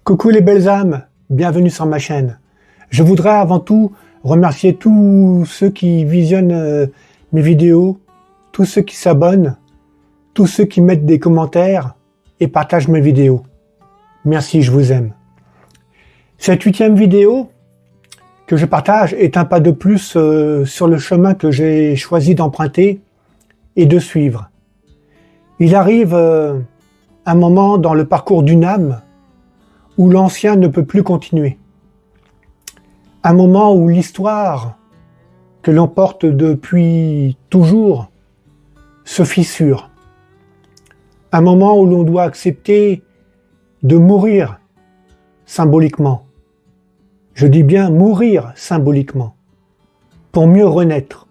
Coucou les belles âmes, bienvenue sur ma chaîne. Je voudrais avant tout remercier tous ceux qui visionnent mes vidéos, tous ceux qui s'abonnent, tous ceux qui mettent des commentaires et partagent mes vidéos. Merci, je vous aime. Cette 8e vidéo que je partage est un pas de plus sur le chemin que j'ai choisi d'emprunter et de suivre. Il arrive un moment dans le parcours d'une âme où l'ancien ne peut plus continuer. Un moment où l'histoire que l'on porte depuis toujours se fissure. Un moment où l'on doit accepter de mourir symboliquement. Je dis bien mourir symboliquement, pour mieux renaître.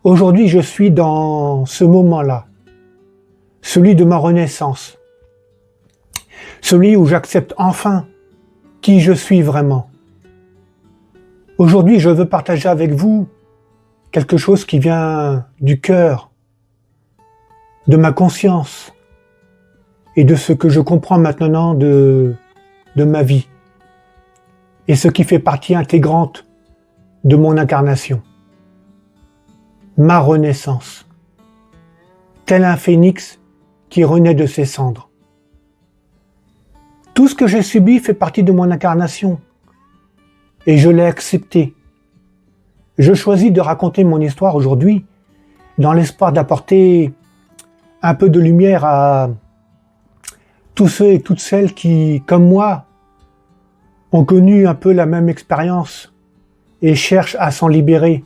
Aujourd'hui, je suis dans ce moment-là, celui de ma renaissance. Celui où j'accepte enfin qui je suis vraiment. Aujourd'hui, je veux partager avec vous quelque chose qui vient du cœur, de ma conscience et de ce que je comprends maintenant de ma vie et ce qui fait partie intégrante de mon incarnation. Ma renaissance, tel un phénix qui renaît de ses cendres. Tout ce que j'ai subi fait partie de mon incarnation et je l'ai accepté. Je choisis de raconter mon histoire aujourd'hui dans l'espoir d'apporter un peu de lumière à tous ceux et toutes celles qui, comme moi, ont connu un peu la même expérience et cherchent à s'en libérer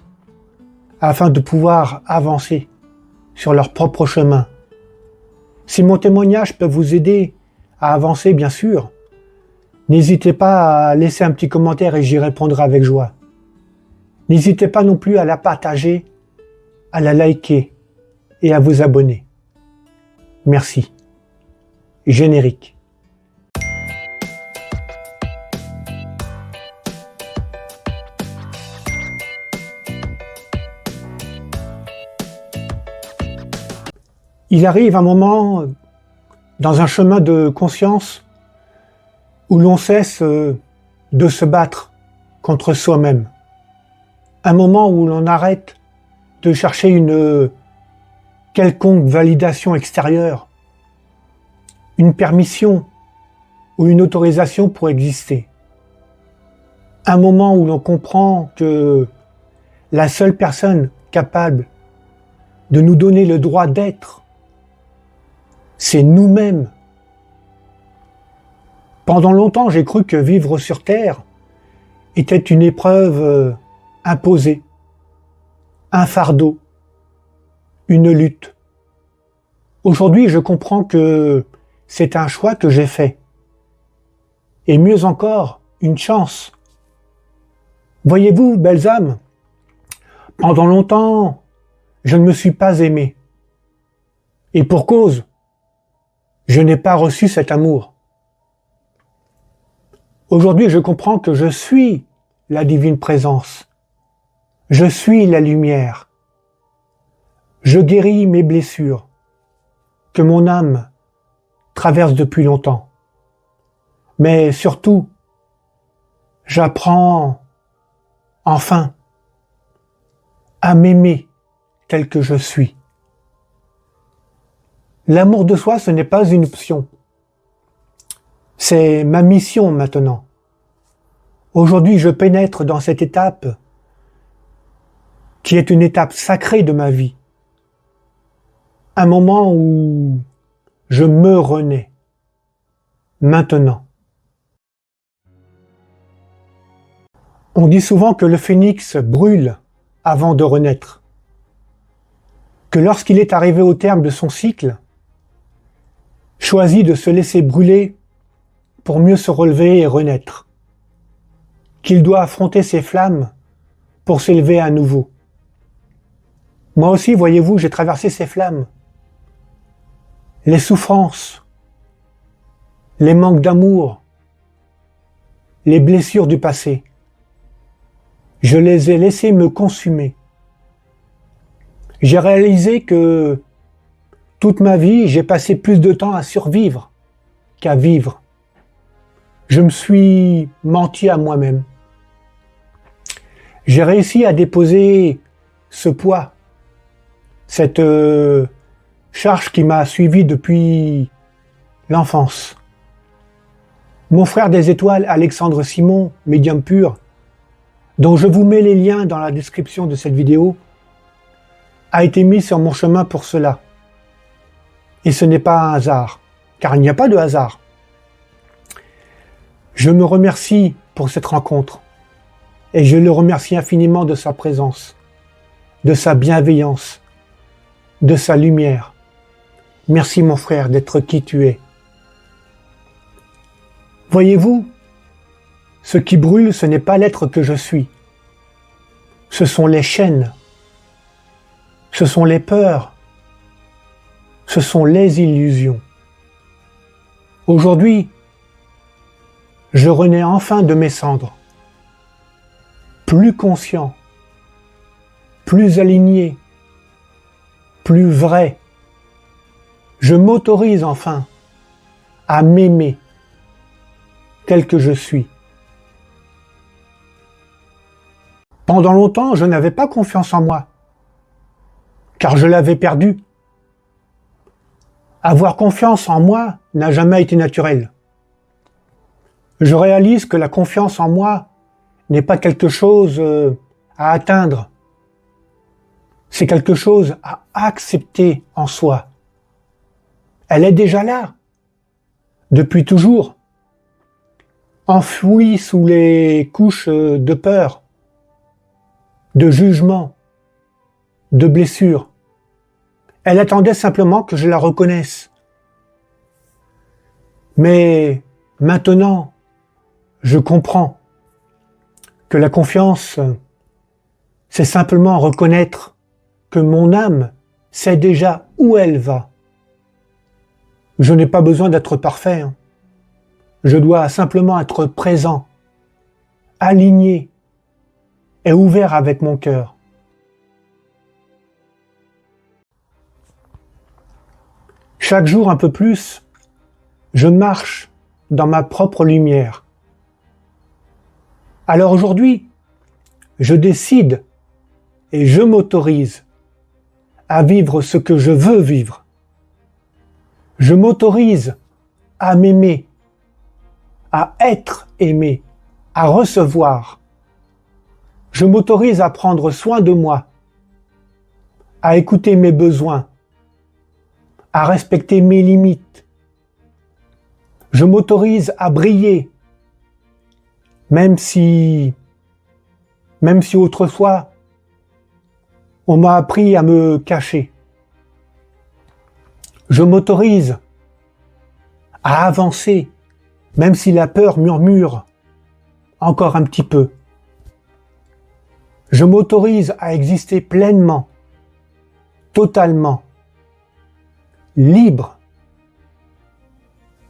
afin de pouvoir avancer sur leur propre chemin. Si mon témoignage peut vous aider à avancer, bien sûr, n'hésitez pas à laisser un petit commentaire et j'y répondrai avec joie. N'hésitez pas non plus à la partager, à la liker et à vous abonner. Merci. Générique. Il arrive un moment dans un chemin de conscience où l'on cesse de se battre contre soi-même. Un moment où l'on arrête de chercher une quelconque validation extérieure, une permission ou une autorisation pour exister. Un moment où l'on comprend que la seule personne capable de nous donner le droit d'être, c'est nous-mêmes. Pendant longtemps, j'ai cru que vivre sur Terre était une épreuve imposée, un fardeau, une lutte. Aujourd'hui, je comprends que c'est un choix que j'ai fait. Et mieux encore, une chance. Voyez-vous, belles âmes, pendant longtemps, je ne me suis pas aimé. Et pour cause, je n'ai pas reçu cet amour. Aujourd'hui, je comprends que je suis la divine présence. Je suis la lumière. Je guéris mes blessures que mon âme traverse depuis longtemps. Mais surtout, j'apprends enfin à m'aimer tel que je suis. L'amour de soi, ce n'est pas une option. C'est ma mission maintenant. Aujourd'hui, je pénètre dans cette étape qui est une étape sacrée de ma vie. Un moment où je me renais. Maintenant. On dit souvent que le phénix brûle avant de renaître. Que lorsqu'il est arrivé au terme de son cycle, choisit de se laisser brûler pour mieux se relever et renaître. Qu'il doit affronter ses flammes pour s'élever à nouveau. Moi aussi, voyez-vous, j'ai traversé ces flammes. Les souffrances, les manques d'amour, les blessures du passé. Je les ai laissées me consumer. J'ai réalisé que toute ma vie, j'ai passé plus de temps à survivre qu'à vivre. Je me suis menti à moi-même. J'ai réussi à déposer ce poids, cette charge qui m'a suivi depuis l'enfance. Mon frère des étoiles, Alexandre Simon, médium pur, dont je vous mets les liens dans la description de cette vidéo, a été mis sur mon chemin pour cela. Et ce n'est pas un hasard, car il n'y a pas de hasard. Je me remercie pour cette rencontre, et je le remercie infiniment de sa présence, de sa bienveillance, de sa lumière. Merci mon frère d'être qui tu es. Voyez-vous, ce qui brûle, ce n'est pas l'être que je suis. Ce sont les chaînes, ce sont les peurs, ce sont les illusions. Aujourd'hui, je renais enfin de mes cendres, plus conscient, plus aligné, plus vrai. Je m'autorise enfin à m'aimer tel que je suis. Pendant longtemps, je n'avais pas confiance en moi, car je l'avais perdu. Avoir confiance en moi n'a jamais été naturel. Je réalise que la confiance en moi n'est pas quelque chose à atteindre. C'est quelque chose à accepter en soi. Elle est déjà là, depuis toujours, enfouie sous les couches de peur, de jugement, de blessure. Elle attendait simplement que je la reconnaisse. Mais maintenant, je comprends que la confiance, c'est simplement reconnaître que mon âme sait déjà où elle va. Je n'ai pas besoin d'être parfait. Je dois simplement être présent, aligné et ouvert avec mon cœur. Chaque jour un peu plus, je marche dans ma propre lumière. Alors aujourd'hui, je décide et je m'autorise à vivre ce que je veux vivre. Je m'autorise à m'aimer, à être aimé, à recevoir. Je m'autorise à prendre soin de moi, à écouter mes besoins, à respecter mes limites. Je m'autorise à briller, même si autrefois, on m'a appris à me cacher. Je m'autorise à avancer, même si la peur murmure encore un petit peu. Je m'autorise à exister pleinement, totalement, libre.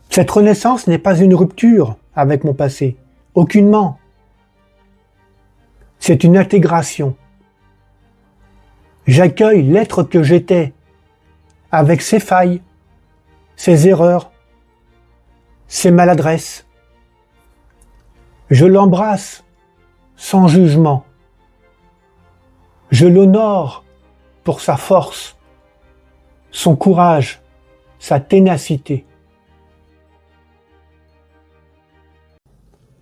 Cette renaissance n'est pas une rupture avec mon passé, aucunement. C'est une intégration. J'accueille l'être que j'étais, avec ses failles, ses erreurs, ses maladresses. Je l'embrasse sans jugement. Je l'honore pour sa force, son courage, sa ténacité.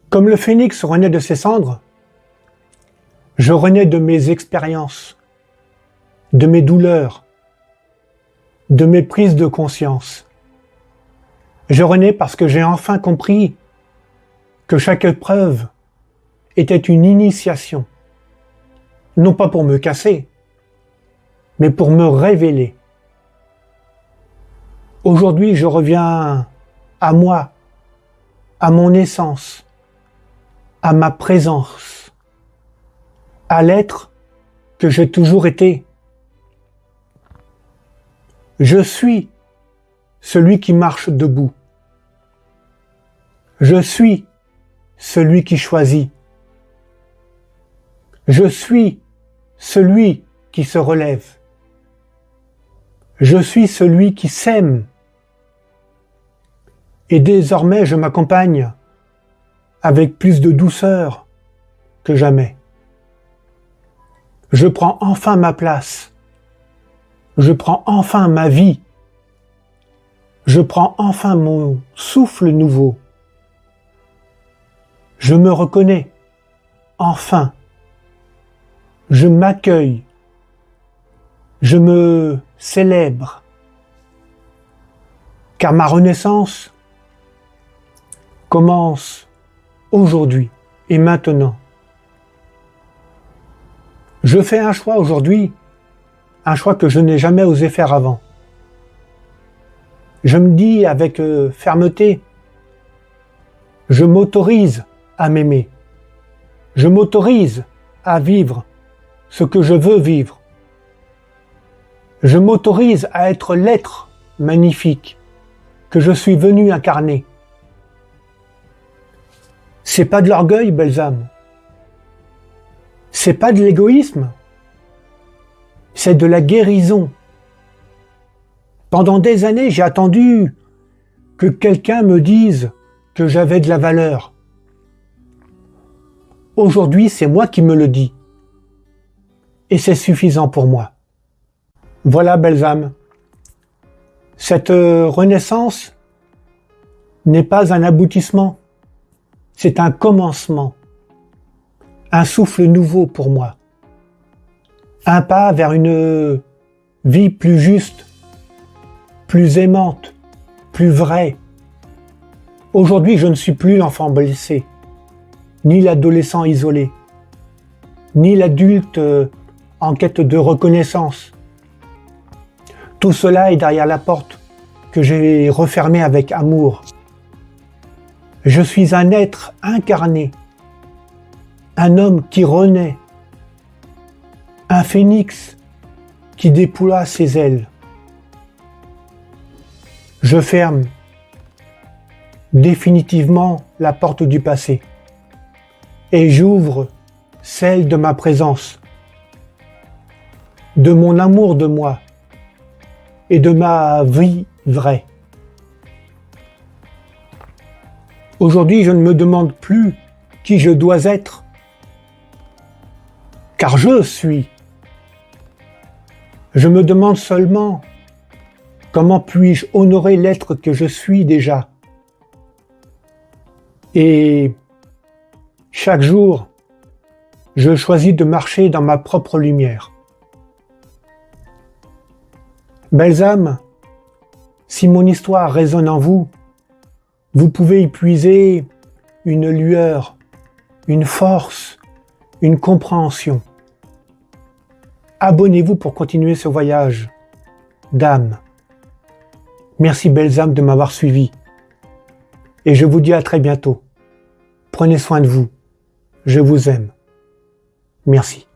Comme le phénix renaît de ses cendres, je renais de mes expériences, de mes douleurs, de mes prises de conscience. Je renais parce que j'ai enfin compris que chaque épreuve était une initiation, non pas pour me casser, mais pour me révéler. Aujourd'hui, je reviens à moi, à mon essence, à ma présence, à l'être que j'ai toujours été. Je suis celui qui marche debout. Je suis celui qui choisit. Je suis celui qui se relève. Je suis celui qui s'aime. Et désormais, je m'accompagne avec plus de douceur que jamais. Je prends enfin ma place. Je prends enfin ma vie. Je prends enfin mon souffle nouveau. Je me reconnais. Enfin. Je m'accueille. Je me célèbre. Car ma renaissance commence aujourd'hui et maintenant. Je fais un choix aujourd'hui, un choix que je n'ai jamais osé faire avant. Je me dis avec fermeté, je m'autorise à m'aimer. Je m'autorise à vivre ce que je veux vivre. Je m'autorise à être l'être magnifique que je suis venu incarner. C'est pas de l'orgueil, belles âmes. C'est pas de l'égoïsme. C'est de la guérison. Pendant des années, j'ai attendu que quelqu'un me dise que j'avais de la valeur. Aujourd'hui, c'est moi qui me le dis. Et c'est suffisant pour moi. Voilà, belles âmes. Cette renaissance n'est pas un aboutissement. C'est un commencement. Un souffle nouveau pour moi. Un pas vers une vie plus juste, plus aimante, plus vraie. Aujourd'hui, je ne suis plus l'enfant blessé, ni l'adolescent isolé, ni l'adulte en quête de reconnaissance. Tout cela est derrière la porte que j'ai refermée avec amour. Je suis un être incarné, un homme qui renaît, un phénix qui déploie ses ailes. Je ferme définitivement la porte du passé et j'ouvre celle de ma présence, de mon amour de moi et de ma vie vraie. Aujourd'hui, je ne me demande plus qui je dois être, car je suis. Je me demande seulement comment puis-je honorer l'être que je suis déjà. Et chaque jour, je choisis de marcher dans ma propre lumière. Belles âmes, si mon histoire résonne en vous, vous pouvez y puiser une lueur, une force, une compréhension. Abonnez-vous pour continuer ce voyage d'âme. Merci belles âmes de m'avoir suivi. Et je vous dis à très bientôt. Prenez soin de vous. Je vous aime. Merci.